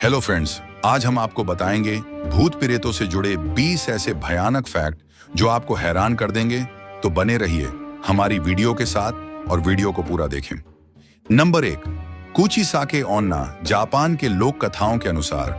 Hello friends, आज हम आपको बताएंगे भूत प्रेतों से जुड़े 20 ऐसे भयानक फैक्ट जो आपको हैरान कर देंगे। तो बने रहिए हमारी वीडियो के साथ और वीडियो को पूरा देखें। नंबर 1, कुचिसाके ओन्ना। जापान के लोक कथाओं के अनुसार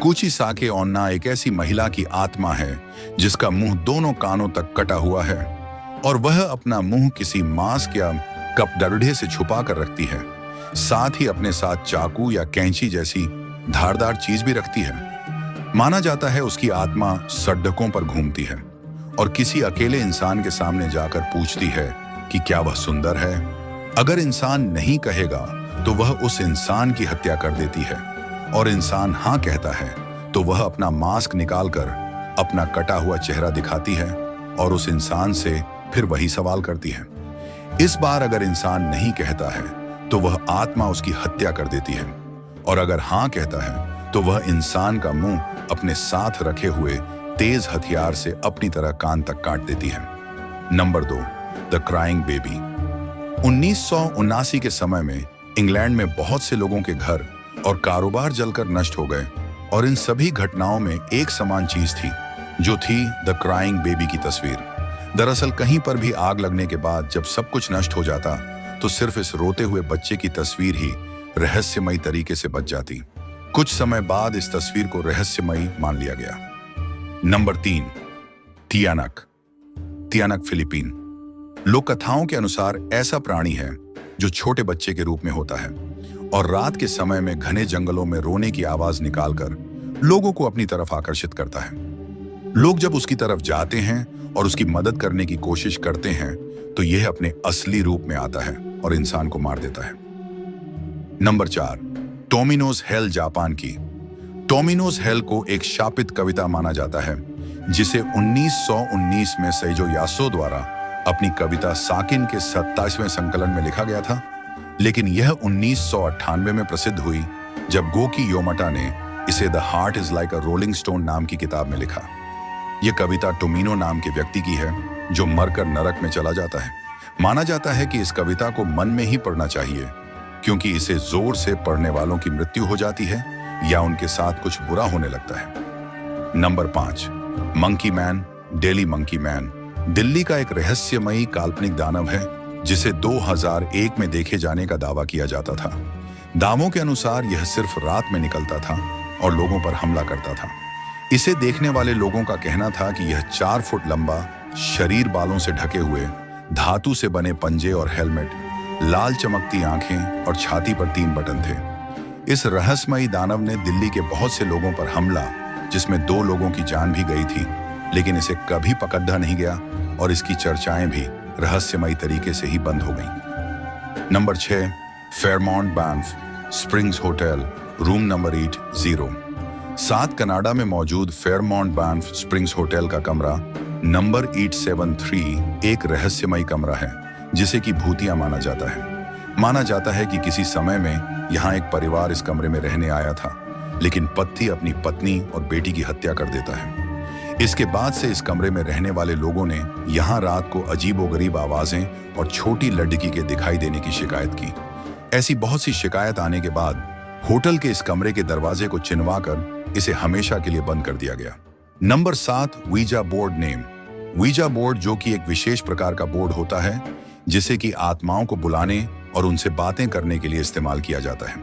कुचिसाके ओन्ना एक ऐसी महिला की आत्मा है जिसका मुंह दोनों कानों तक कटा हुआ है और वह अपना मुंह किसी मास्क या कपड़े से छुपा कर रखती है। साथ ही अपने साथ चाकू या कैंची जैसी धारदार चीज भी रखती है। माना जाता है उसकी आत्मा सड़कों पर घूमती है और किसी अकेले इंसान के सामने जाकर पूछती है कि क्या वह सुंदर है। अगर इंसान नहीं कहेगा तो वह उस इंसान की हत्या कर देती है और इंसान हाँ कहता है तो वह अपना मास्क निकालकर अपना कटा हुआ चेहरा दिखाती है और उस इंसान से फिर वही सवाल करती है। इस बार अगर इंसान नहीं कहता है तो वह आत्मा उसकी हत्या कर देती है और अगर हाँ कहता है तो वह इंसान का मुंह अपने साथ रखे हुए तेज हथियार से अपनी तरह कान तक काट देती है। Number 2, the crying baby. 1979 के समय में इंग्लैंड में बहुत से लोगों के घर और कारोबार जलकर नष्ट हो गए और इन सभी घटनाओं में एक समान चीज थी जो थी द क्राइंग बेबी की तस्वीर। दरअसल कहीं पर भी आग लगने के बाद जब सब कुछ नष्ट हो जाता तो सिर्फ इस रोते हुए बच्चे की तस्वीर ही रहस्यमयी तरीके से बच जाती। कुछ समय बाद इस तस्वीर को रहस्यमयी मान लिया गया। नंबर 3, तियानक। तियानक फिलीपीन। लोक कथाओं के अनुसार ऐसा प्राणी है जो छोटे बच्चे के रूप में होता है और रात के समय में घने जंगलों में रोने की आवाज निकालकर लोगों को अपनी तरफ आकर्षित करता है। लोग जब उसकी तरफ जाते हैं और उसकी मदद करने की कोशिश करते हैं तो यह अपने असली रूप में आता है और इंसान को मार देता है। Number 4, Tomino's Hell. जापान की टोमिनोज हेल को एक शापित कविता माना जाता है जिसे 1919 में सैजो यासो द्वारा अपनी कविता साकिन के 27वें संकलन में लिखा गया था, लेकिन यह 1998 में प्रसिद्ध हुई जब गोकी योमाटा ने इसे the heart is like a rolling stone नाम की किताब में लिखा। यह कविता टोमिनो नाम के व्यक्ति की है जो मरकर नरक में चला जाता है। माना जाता है कि इस कविता को मन में ही पढ़ना चाहिए क्योंकि इसे जोर से पढ़ने वालों की मृत्यु हो जाती है या उनके साथ कुछ बुरा होने लगता है। Number 5, monkey man. Daily monkey man Delhi का एक रहस्यमयी काल्पनिक दानव है जिसे 2001 में देखे जाने का दावा किया जाता था। दावों के अनुसार यह सिर्फ रात में निकलता था और लोगों पर हमला करता था। इसे देखने वाले लोगों का कहना था कि यह 4 फुट लंबा, शरीर बालों से ढके हुए, धातु से बने पंजे और हेलमेट, लाल चमकती आंखें और छाती पर 3 बटन थे। इस रहस्यमयी दानव ने दिल्ली के बहुत से लोगों पर हमला, जिसमें 2 लोगों की जान भी गई थी, लेकिन इसे कभी पकड़ा नहीं गया और इसकी चर्चाएं भी रहस्यमयी तरीके से ही बंद हो गईं। Number 6, Fairmont Banff Springs hotel, room number 80। South Canada में मौजूद फेयरमाउंट बैंफ स्प्रिंग्स होटल का कमरा नंबर 873 एक रहस्यमयी कमरा है जिसे कि भूतिया माना जाता है। माना जाता है कि किसी समय में यहाँ एक परिवार इस कमरे में रहने आया था, लेकिन पति अपनी पत्नी और बेटी की हत्या कर देता है। इसके बाद से इस कमरे में रहने वाले लोगों ने यहाँ रात को अजीबोगरीब आवाजें और छोटी लड़की के दिखाई देने की शिकायत की। ऐसी बहुत सी शिकायत आने के बाद होटल के इस कमरे के दरवाजे को चिनवाकर इसे हमेशा के लिए बंद कर दिया गया। Number 7, visa board name. Visa board जो कि एक विशेष प्रकार का बोर्ड होता है जिसे कि आत्माओं को बुलाने और उनसे बातें करने के लिए इस्तेमाल किया जाता है।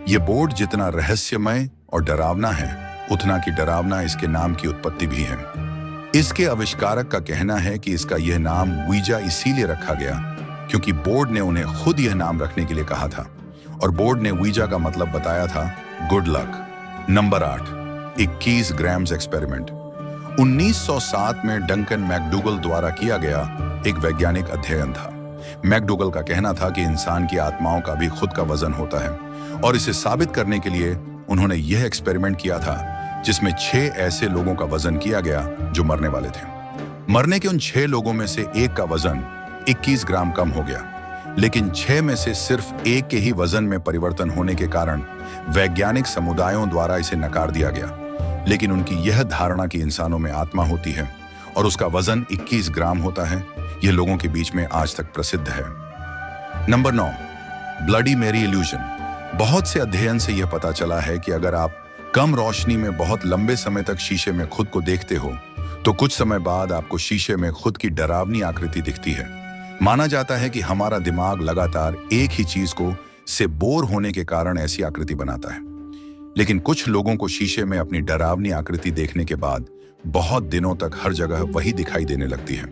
यह बोर्ड जितना रहस्यमय और डरावना है उतना की डरावना इसके नाम की उत्पत्ति भी है। इसके आविष्कारक का कहना है कि इसका यह नाम वीजा इसीलिए रखा गया क्योंकि बोर्ड ने उन्हें खुद यह नाम रखने के लिए कहा था और बोर्ड ने वीजा का मतलब बताया था good luck. Number 8, 21 grams experiment. 1907 में डंकन मैकडूगल द्वारा किया गया एक वैज्ञानिक अध्ययन था। मैकडूगल का कहना था कि इंसान की आत्माओं का भी खुद का वजन होता है और इसे साबित करने के लिए उन्होंने यह एक्सपेरिमेंट किया था जिसमें 6 ऐसे लोगों का वजन किया गया जो मरने वाले थे। मरने के उन 6 लोगों में से एक का वजन 21 ग्राम कम हो गया, लेकिन 6 में से सिर्फ एक के ही वजन में परिवर्तन होने के कारण वैज्ञानिक समुदायों द्वारा इसे नकार दिया गया। लेकिन उनकी यह धारणा कि इंसानों में आत्मा होती है और उसका वजन 21 ग्राम होता है, यह लोगों के बीच में आज तक प्रसिद्ध है। नंबर 9, ब्लडी मेरी इल्यूजन। बहुत से अध्ययन से यह पता चला है कि अगर आप कम रोशनी में बहुत लंबे समय तक शीशे में खुद को देखते हो तो कुछ समय बाद आपको शीशे में खुद की डरावनी आकृति दिखती है। माना जाता है कि हमारा दिमाग लगातार एक ही चीज को से बोर होने के कारण ऐसी आकृति बनाता है। लेकिन कुछ लोगों को शीशे में अपनी डरावनी आकृति देखने के बाद बहुत दिनों तक हर जगह वही दिखाई देने लगती है।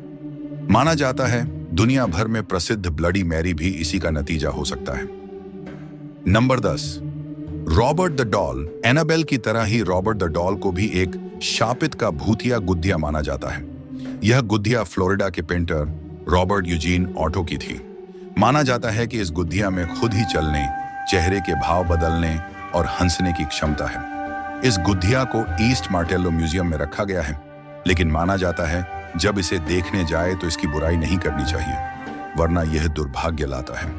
माना जाता है दुनिया भर में प्रसिद्ध ब्लडी मैरी भी इसी का नतीजा हो सकता है। Number 10, Robert the doll. Annabelle की तरह ही रॉबर्ट द डॉल को भी एक शापित का भूतिया गुद्धिया माना जाता है। यह गुद्धिया फ्लोरिडा के पेंटर रॉबर्ट यूजीन ऑटो की थी। माना जाता है कि इस गुद्धिया में खुद ही चलने, चेहरे के भाव बदलने और हंसने की क्षमता है। इस गुद्धिया को ईस्ट मार्टेलो म्यूजियम में रखा गया है, लेकिन माना जाता है जब इसे देखने जाए तो इसकी बुराई नहीं करनी चाहिए, वरना यह दुर्भाग्य लाता है।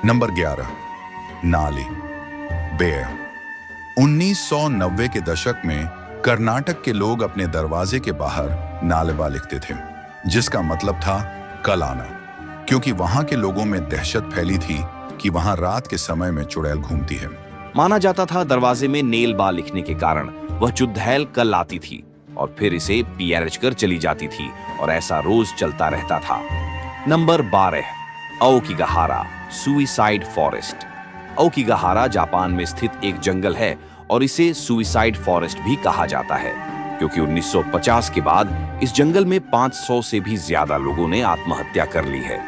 नंबर 11, नाली बेयर। 1990 के दशक में कर्नाटक के लोग अपने दरवाजे के बाहर नालेबा लिखते थे, जिसका मतलब था कल आना, क्योंकि वहां के लोगों में दहशत फैली थी कि वहां रात के समय में चुड़ैल घूमती है। माना जाता था दरवाजे में नेल बा लिखने के कारण वह चुड़ैल कल आती थी और फिर इसे पीएरएच कर चली जाती थी और ऐसा रोज चलता रहता था। Number 12, Aokigahara suicide forest. Aokigahara Japan में स्थित एक जंगल है और इसे सुइसाइड फॉरेस्ट भी कहा जाता है, क्योंकि 1950 के बाद इस जंगल में 500 से भी ज्यादा लोगों ने आत्महत्या कर ली है।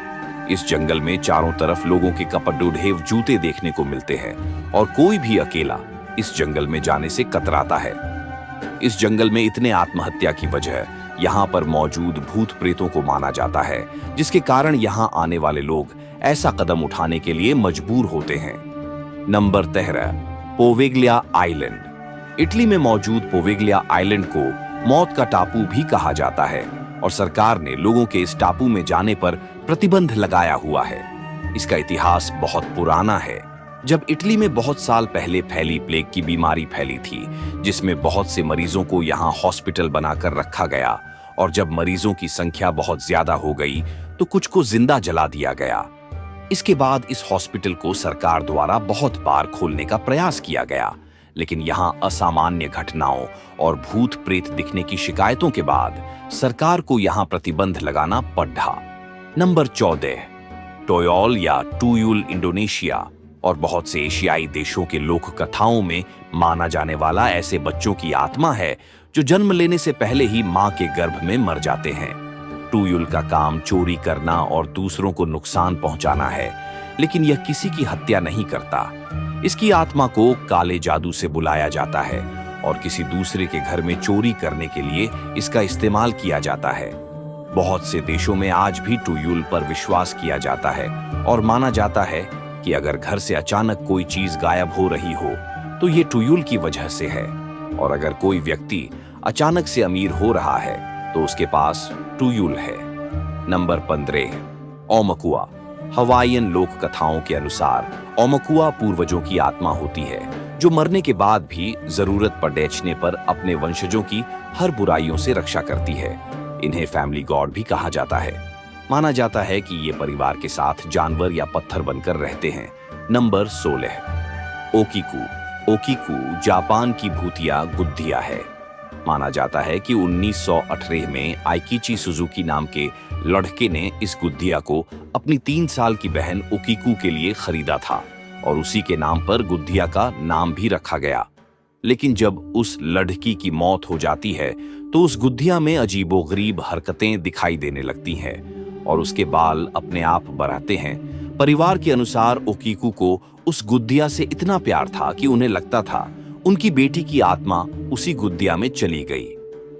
इस जंगल में चारों तरफ लोगों के कपड़े ढेव जूते देखने को मिलते हैं और कोई भी अकेला इस जंगल में जाने से कतराता है। इस जंगल में इतने आत्महत्या की वजह यहाँ पर मौजूद भूत प्रेतों को माना जाता है, जिसके कारण यहाँ आने वाले लोग ऐसा कदम उठाने के लिए मजबूर होते हैं। Number 13, Poveglia island. इटली में मौजूद पोवेग्लिया आइलैंड को मौत का टापू भी कहा जाता है और सरकार ने लोगों के इस टापू में जाने पर प्रतिबंध लगाया हुआ है। इसका इतिहास बहुत पुराना है। जब इटली में बहुत साल पहले फैली प्लेग की बीमारी फैली थी, जिसमें बहुत से मरीजों को यहाँ हॉस्पिटल बनाकर रखा गया, और जब मरीजों की संख्या बहुत ज्यादा हो गई तो कुछ को जिंदा जला दिया गया। इसके बाद इस हॉस्पिटल को सरकार द्वारा बहुत बार खोलने का प्रयास किया गया, लेकिन यहाँ असामान्य घटनाओं और भूत प्रेत दिखने की शिकायतों के बाद सरकार को यहाँ प्रतिबंध लगाना पड़ा। नंबर 14, टोयोल या टूयुल इंडोनेशिया और बहुत से एशियाई देशों के लोक कथाओं में माना जाने वाला ऐसे बच्चों की आत्मा है जो जन्म लेने से पहले ही मां के गर्भ में मर जाते हैं। टूयुल का काम चोरी करना और दूसरों को नुकसान पहुंचाना है, लेकिन यह किसी की हत्या नहीं करता। इसकी आत्मा को काले जादू से बुलाया जाता है और किसी दूसरे के घर में चोरी करने के लिए इसका इस्तेमाल किया जाता है। बहुत से देशों में आज भी टूयुल पर विश्वास किया जाता है और माना जाता है कि अगर घर से अचानक कोई चीज गायब हो रही हो तो ये टूयुल की वजह से है, और अगर कोई व्यक्ति अचानक से अमीर हो रहा है तो उसके पास टूयुल है। नंबर 15, ओमकुआ। हवाईयन लोक कथाओं के अनुसार ओमकुआ पूर्वजों की आत्मा होती है जो मरने के बाद भी जरूरत पड़ने पर अपने वंशजों की हर बुराइयों से रक्षा करती है। इन्हें फैमिली गॉड भी कहा जाता है। माना जाता है कि ये परिवार के साथ जानवर या पत्थर बनकर रहते हैं। नंबर 16, ओकीकू। ओकीकू जापान की भूतिया गुद्धिया है। माना जाता है कि 1918 में आइकिची सुजुकी नाम के लड़के ने इस गुद्धिया को अपनी 3 साल की बहन ओकीकू के लिए खरीदा था और उसी के नाम पर गुद्धिया का नाम भी रखा गया। लेकिन जब उस लड़की की मौत हो जाती है तो उस गुद्धिया में अजीबोगरीब हरकतें दिखाई देने लगती हैं और उसके बाल अपने आप बढ़ाते हैं। परिवार के अनुसार ओकीकू को उस गुद्धिया से इतना प्यार था कि उन्हें लगता था उनकी बेटी की आत्मा उसी गुद्धिया में चली गई।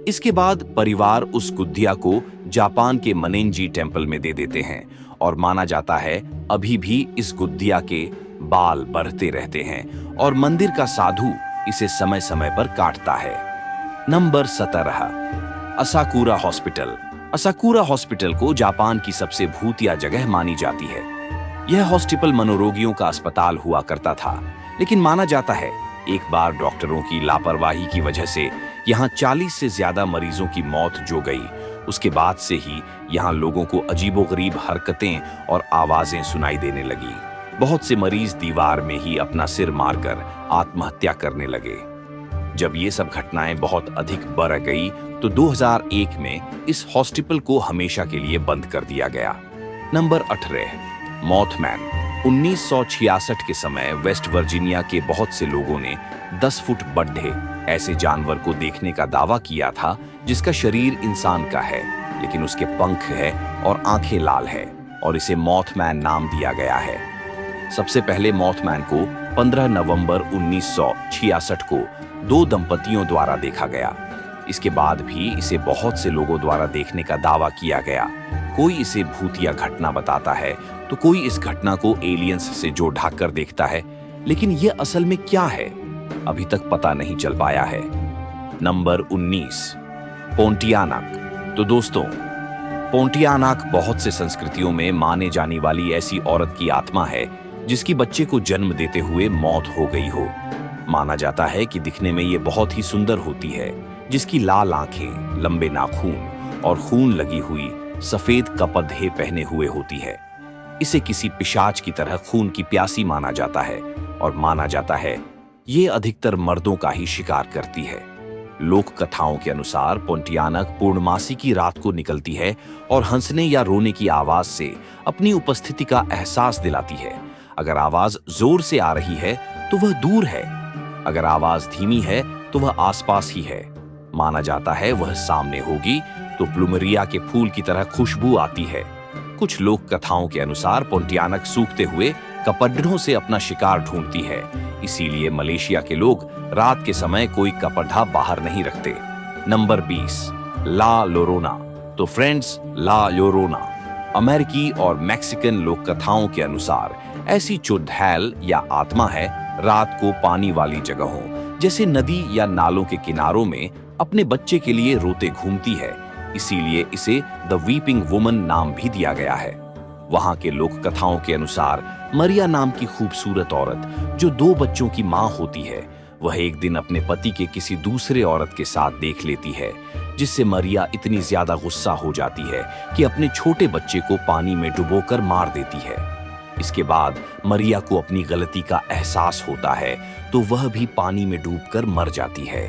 इसके बाद परिवार उस गुद्धिया को जापान के मनेंजी टेम्पल में दे देते हैं और माना जाता है अभी भी इस गुद्धिया के बाल बढ़ते रहते हैं और मंदिर का साधु इसे समय समय पर काटता है। Number 17, Asakura hospital. Asakura hospital को जापान की सबसे भूतिया जगह मानी जाती है। यह हॉस्पिटल मनोरोगियों का अस्पताल हुआ करता था, लेकिन माना जाता है एक बार डॉक्टरों की लापरवाही की वजह से यहाँ 40 से ज्यादा मरीजों की मौत जो गई, उसके बाद से ही यहाँ लोगों को अजीबोगरीब हरकतें और आवाजें सुनाई देने लगी। बहुत से मरीज दीवार में ही अपना सिर मारकर आत्महत्या करने लगे। जब ये सब घटनाएं बहुत अधिक बढ़ गई तो 2001 में इस हॉस्पिटल को हमेशा के लिए बंद कर दिया गया। नंबर 18, मॉथमैन। 1966 के समय वेस्ट वर्जीनिया के बहुत से लोगों ने 10 फुट बड्ढे ऐसे जानवर को देखने का दावा किया था जिसका शरीर इंसान का है, लेकिन उसके पंख है और आंखें लाल है, और इसे मॉथमैन नाम दिया गया है। सबसे पहले मॉथमैन को 15 नवंबर 1966 को 2 दंपतियों द्वारा देखा गया। इसके बाद भी इसे बहुत से लोगों द्वारा देखने का दावा किया गया। कोई इसे भूतिया घटना बताता है तो कोई इस घटना को एलियंस से जोड़ ढाक कर देखता है, लेकिन यह असल में क्या है अभी तक पता नहीं चल पाया है। नंबर 19, पोंटियानाक। तो दोस्तों, पोंटियानाक बहुत से संस्कृतियों में माने जाने वाली ऐसी औरत की आत्मा है जिसकी बच्चे को जन्म देते हुए मौत हो गई हो। माना जाता है कि दिखने में ये बहुत ही सुंदर होती है, जिसकी लाल आंखें, लंबे नाखून और खून लगी हुई सफेद कपड़े पहने हुए होती है। इसे किसी पिशाच की तरह खून की प्यासी माना जाता है और माना जाता है ये अधिकतर मर्दों का ही शिकार करती है। लोक कथाओं के अनुसार पोंटियानक पूर्णमासी की रात को निकलती है और हंसने या रोने की आवाज से अपनी उपस्थिति का एहसास दिलाती है। अगर आवाज जोर से आ रही है तो वह दूर है, अगर आवाज धीमी है तो वह आसपास ही है। माना जाता है वह सामने होगी तो प्लुमेरिया के फूल की तरह खुशबू आती है। कुछ लोक कथाओं के अनुसार पोंटियानक सूखते हुए कपड़ों से अपना शिकार ढूंढती है, इसीलिए मलेशिया के लोग रात के समय कोई कपड़ा बाहर नहीं रखते। नंबर 20, ला लोरोना। तो फ्रेंड्स, ला लोरोना अमेरिकी और मैक्सिकन लोक कथाओं के अनुसार ऐसी चुड़ैल या आत्मा है रात को पानी वाली जगहों जैसे नदी या नालों के किनारों में अपने बच्चे के लिए रोते घूमती है, इसीलिए इसे द वीपिंग वुमन नाम भी दिया गया है। वहां के लोक कथाओं के अनुसार मरिया नाम की खूबसूरत औरत जो 2 बच्चों की मां होती है, वह एक दिन अपने पति के किसी दूसरे औरत के साथ देख लेती है, जिससे मरिया इतनी ज्यादा गुस्सा हो जाती है कि अपने छोटे बच्चे को पानी में डुबोकर मार देती है। इसके बाद मरिया को अपनी गलती का एहसास होता है तो वह भी पानी में डूबकर मर जाती है।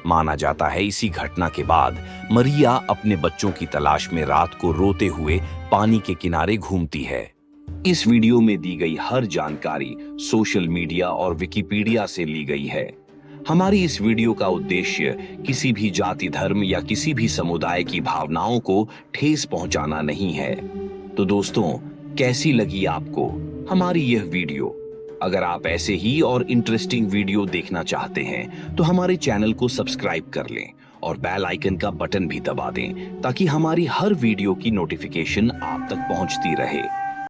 माना जाता है इसी घटना के बाद मरिया अपने बच्चों की तलाश में रात को रोते हुए पानी के किनारे घूमती है। इस वीडियो में दी गई हर जानकारी सोशल मीडिया और विकिपीडिया से ली गई है। हमारी इस वीडियो का उद्देश्य किसी भी जाति, धर्म या किसी भी समुदाय की भावनाओं को ठेस पहुंचाना नहीं है। तो दोस्तों, कैसी लगी आपको हमारी यह वीडियो? अगर आप ऐसे ही और इंटरेस्टिंग वीडियो देखना चाहते हैं तो हमारे चैनल को सब्सक्राइब कर लें और बेल आइकन का बटन भी दबा दें ताकि हमारी हर वीडियो की नोटिफिकेशन आप तक पहुंचती रहे।